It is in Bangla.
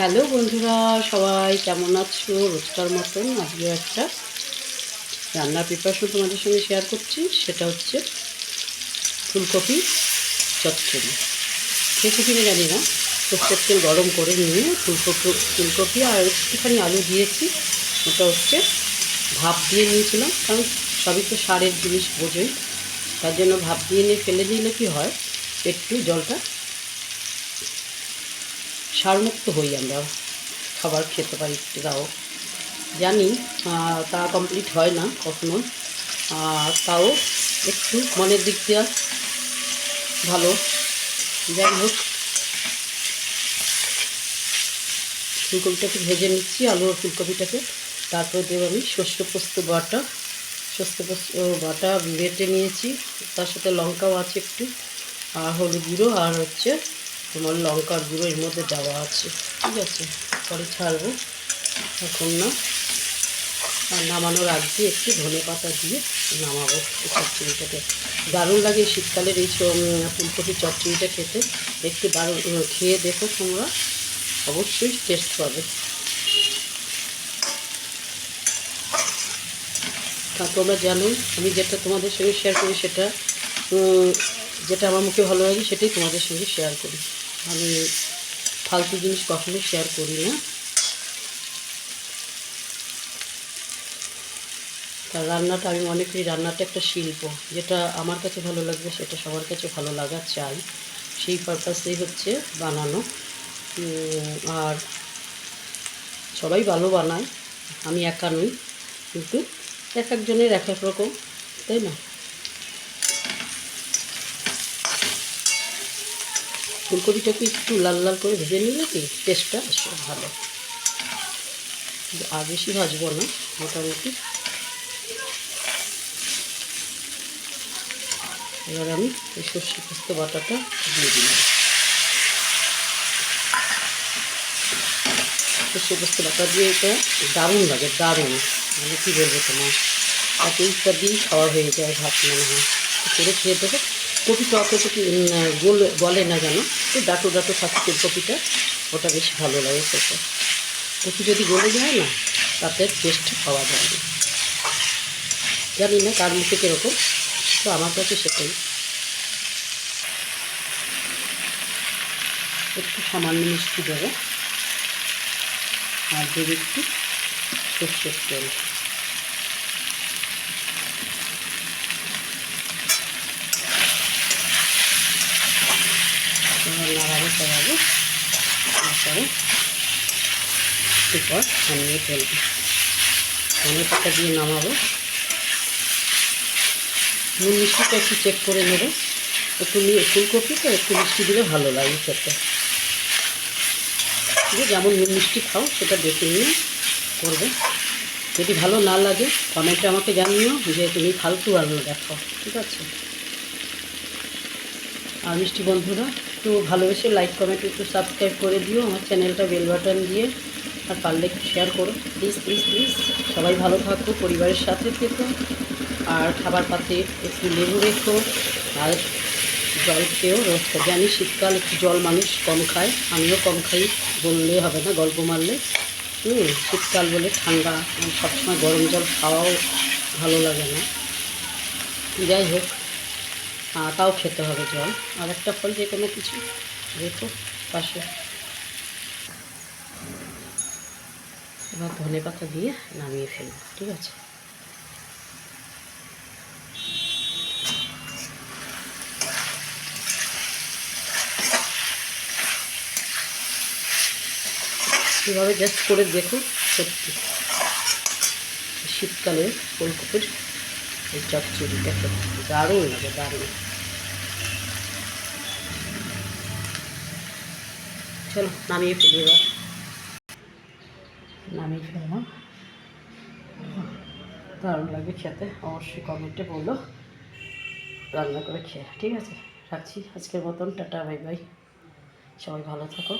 হ্যালো বন্ধুরা, সবাই কেমন আছো? রোজকার মতন আজকে একটা রান্নার প্রিপারেশন তোমাদের সঙ্গে শেয়ার করছি। সেটা হচ্ছে ফুলকপি চচ্চড়ি। খেয়েছি কিনে জানি না। সর্ষের তেল গরম করে নিয়ে ফুলকপি আর একটুখানি আলু দিয়েছি। ওটা হচ্ছে ভাপ দিয়ে নিয়েছিলাম, কারণ সবই তো সারের জিনিস বোঝোই, তার জন্য ভাপ দিয়ে নিয়ে ফেলে দিলে কি হয়, একটু জলটা সারমুক্ত হই, আমরা খাবার খেতে পারি তাও জানি। তা কমপ্লিট হয় না কখনো, তাও একটু মনের দিক দিয়ে ভালো। যাই হোক, ফুলকপিটাকে ভেজে নিচ্ছি, আলু আর ফুলকপিটাকে। তারপর দেবো আমি সর্ষে পোস্ত বাটা বেটে নিয়েছি। তার সাথে লঙ্কাও আছে একটু, আর হলুদ গুঁড়ো, আর হচ্ছে তোমার লঙ্কার গুঁড়ো এর মধ্যে দেওয়া আছে। ঠিক আছে, পরে ছাড়বো, এখন না। আর নামানোর আগ দিয়ে একটু ধনে পাতা দিয়ে নামাবো এই চচ্চড়িটাকে। দারুণ লাগে শীতকালের এই ফুলকপির চচ্চড়িটা খেতে। একটু দারুণ খেয়ে দেখো তোমরা, অবশ্যই টেস্ট পাবে। তা তোমরা জানো, আমি যেটা তোমাদের সঙ্গে শেয়ার করি সেটা যেটা আমার মুখে ভালো লাগে সেটাই তোমাদের সঙ্গে শেয়ার করি। আমি ফালতু জিনিস কখনোই শেয়ার করি না। তার রান্নাটা আমি মনে করি রান্নাটা একটা শিল্প, যেটা আমার কাছে ভালো লাগবে সেটা সবার কাছে ভালো লাগা চাই, সেই পারপাসেই হচ্ছে বানানো। আর সবাই ভালো বানায়, আমি একা নই, কিন্তু এক একজনের এক এক রকম, তাই না? ফুলকপিটাকে একটু লাল লাল করে ভেজে নিলে কি টেস্টটা আসে ভালো। আর বেশি ভাজবো না, মোটামুটি। এবার আমি এই সর্ষে পোস্ত বাটাটা দিয়ে দিলাম। সর্ষে পোস্ত বাটা দিয়ে এটা দারুণ লাগে, দারুণ, মানে কী বলবো তোমার, একটা দিন খাওয়া হয়ে যায় ভাত মনে হয়। করে খেয়ে দেবো। কপিটা অত গলে না, যেন একটু ডাটো ডাটো থাকে ফুলকপিটা, ওটা বেশি ভালো লাগে খেতে। কপি যদি গলে যায় না, তাতে টেস্ট পাওয়া যায় না। জানি না কার মুখে কীরকম, তো আমার কাছে সেটাই। একটু সামান্য মিষ্টি দেবো, আর দেবে একটু সর্ষের তেল। নাড়াবো চাড়াবো, তারপরে এরপর নামিয়ে ফেলবো। ধনে পাতা দিয়ে নামাবো। নুন মিষ্টিটা একটু চেক করে নেবো, একটু ফুলকপি তো একটু মিষ্টি দিলে ভালো লাগে খেতে। যে যেমন নুন মিষ্টি খাও সেটা দেখে নিয়ে করবে। যদি ভালো না লাগে কমেন্টে আমাকে জানিও যে তুমি ফালতু রান্না দেখো, ঠিক আছে? আর মিষ্টি বন্ধুরা, একটু ভালোবেসে লাইক কমেন্ট একটু সাবস্ক্রাইব করে দিও আমার চ্যানেলটা, বেল বাটন দিয়ে। আর পারলে একটু শেয়ার করো, প্লিজ প্লিজ প্লিজ। সবাই ভালো থাকো, পরিবারের সাথে থেকো, আর খাবার পাতে একটু লেবু রেখো, আর জল খেয়েও রোজটা। জানি শীতকাল একটু জল মানুষ কম খায়, আমিও কম খাই বললে হবে না, গল্প মারলে। শীতকাল বলে ঠান্ডা, সবসময় গরম জল খাওয়াও ভালো লাগে না। যাই হোক, তাও খেতে হবে জল। আর একটা ফল যে কোনো কিছু রেখো পাশে। এবার ধনে পাতা দিয়ে নামিয়ে ফেলবো, ঠিক আছে? এভাবে জাস্ট করে দেখো, সত্যি শীতকালে ফুলকপির এই চচ্চড়িটা খেতে দারুণ লাগে, দারুণ। চলো নামিয়ে ফেলি এবার। নামিয়ে ফেললাম, দারুণ লাগে খেতে। অবশ্যই কমেন্টে বলো রান্না করে খেয়ে, ঠিক আছে? রাখছি আজকের মতন, টাটা বাই বাই। সবাই ভালো থাকো।